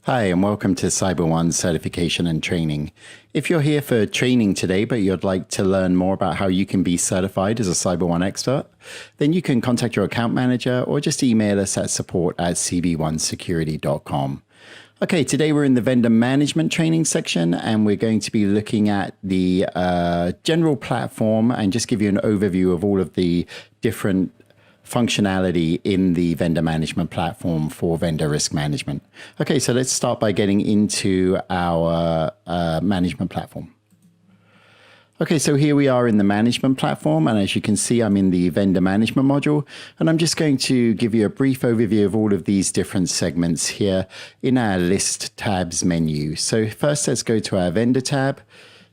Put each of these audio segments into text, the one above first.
Hi, and welcome to CyberOne Certification and Training. If you're here for training today, but you'd like to learn more about how you can be certified as a CyberOne expert, then you can contact your account manager or just email us at support@cb1security.com. Okay, today we're in the vendor management training section, and we're going to be looking at the general platform and just give you an overview of all of the different functionality in the vendor management platform for vendor risk management. Okay, so let's start by getting into our management platform. Okay, so here we are in the management platform, and as you can see, I'm in the vendor management module, and I'm just going to give you a brief overview of all of these different segments here in our list tabs menu. So first, let's go to our vendor tab.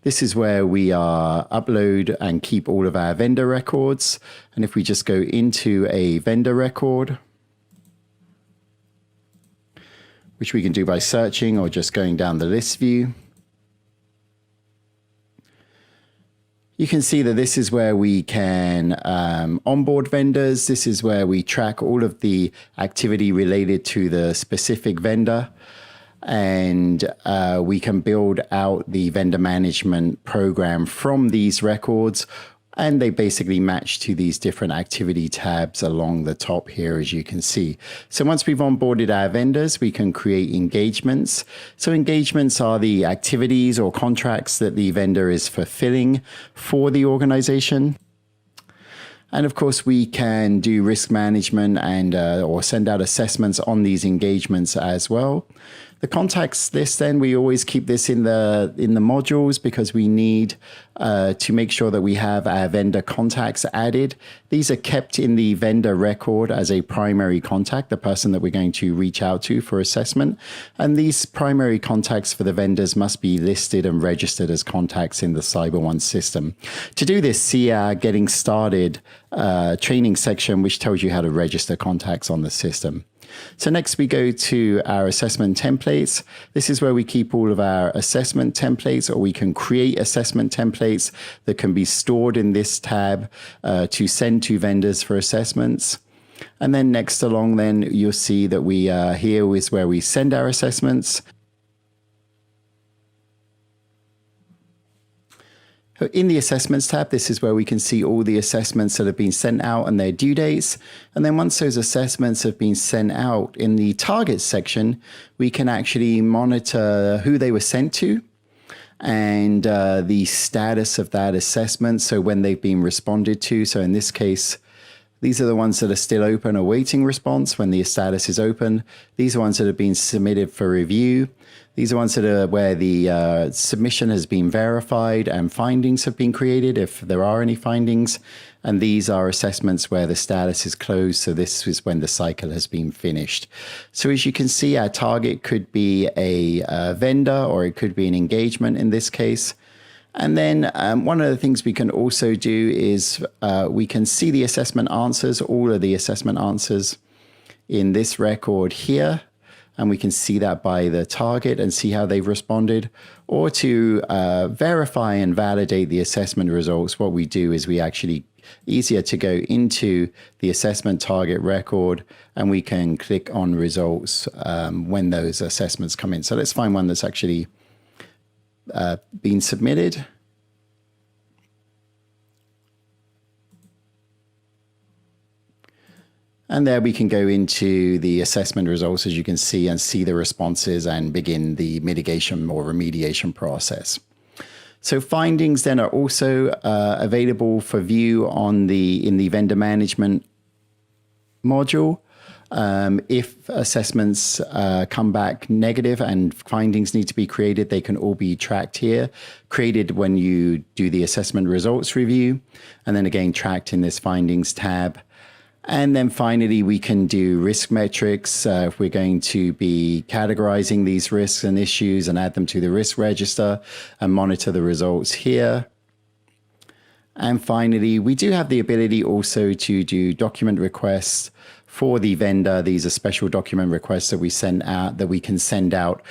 This is where we upload and keep all of our vendor records. And if we just go into a vendor record, which we can do by searching or just going down the list view, you can see that this is where we can onboard vendors. This is where we track all of the activity related to the specific vendor. And we can build out the vendor management program from these records, and they basically match to these different activity tabs along the top here, as you can see. So once we've onboarded our vendors, we can create engagements. So engagements are the activities or contracts that the vendor is fulfilling for the organization. And of course, we can do risk management and or send out assessments on these engagements as well. The contacts list, then, we always keep this in the modules because we need to make sure that we have our vendor contacts added. These are kept in the vendor record as a primary contact, the person that we're going to reach out to for assessment. And these primary contacts for the vendors must be listed and registered as contacts in the CyberOne system. To do this, see our Getting Started training section, which tells you how to register contacts on the system. So next we go to our assessment templates. This is where we keep all of our assessment templates, or we can create assessment templates that can be stored in this tab to send to vendors for assessments. And then next along, then you'll see that here is where we send our assessments. In the assessments tab, this is where we can see all the assessments that have been sent out and their due dates. And then once those assessments have been sent out, in the targets section, we can actually monitor who they were sent to and the status of that assessment. So when they've been responded to. So in this case, these are the ones that are still open, awaiting response when the status is open. These are ones that have been submitted for review. These are ones that are where the submission has been verified and findings have been created, if there are any findings. And these are assessments where the status is closed. So this is when the cycle has been finished. So as you can see, our target could be a vendor, or it could be an engagement in this case. And then one of the things we can also do is we can see the assessment answers, all of the assessment answers in this record here. And we can see that by the target and see how they've responded. Or to verify and validate the assessment results, what we do is we actually easier to go into the assessment target record, and we can click on results when those assessments come in. So let's find one that's actually been submitted. And there we can go into the assessment results, as you can see, and see the responses and begin the mitigation or remediation process. So findings then are also available for view in the vendor management module. If assessments come back negative and findings need to be created, they can all be tracked here, created when you do the assessment results review, and then again tracked in this findings tab. And then finally, we can do risk metrics. If we're going to be categorizing these risks and issues and add them to the risk register and monitor the results here. And finally, we do have the ability also to do document requests for the vendor. These are special document requests that we send out, that we can send out,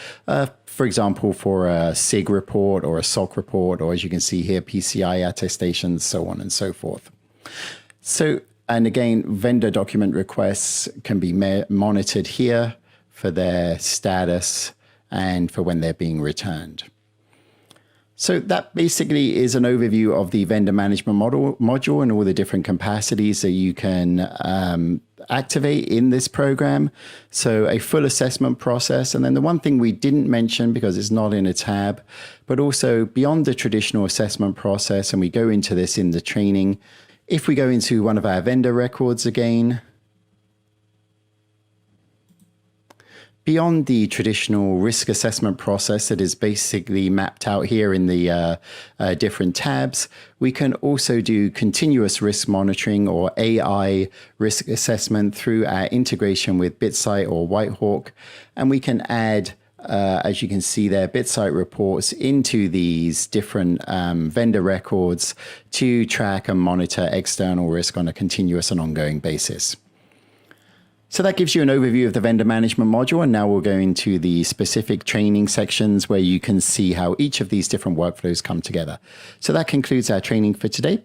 for example, for a SIG report or a SOC report, or as you can see here, PCI attestations, so on and so forth. So, and again, vendor document requests can be monitored here for their status and for when they're being returned. So that basically is an overview of the vendor management module and all the different capacities that you can activate in this program. So a full assessment process. And then the one thing we didn't mention because it's not in a tab, but also beyond the traditional assessment process, and we go into this in the training. If we go into one of our vendor records again, beyond the traditional risk assessment process that is basically mapped out here in the different tabs, we can also do continuous risk monitoring or AI risk assessment through our integration with BitSight or Whitehawk. And we can add, as you can see there, BitSight reports into these different vendor records to track and monitor external risk on a continuous and ongoing basis. So that gives you an overview of the vendor management module, and now we'll go into the specific training sections where you can see how each of these different workflows come together. So that concludes our training for today.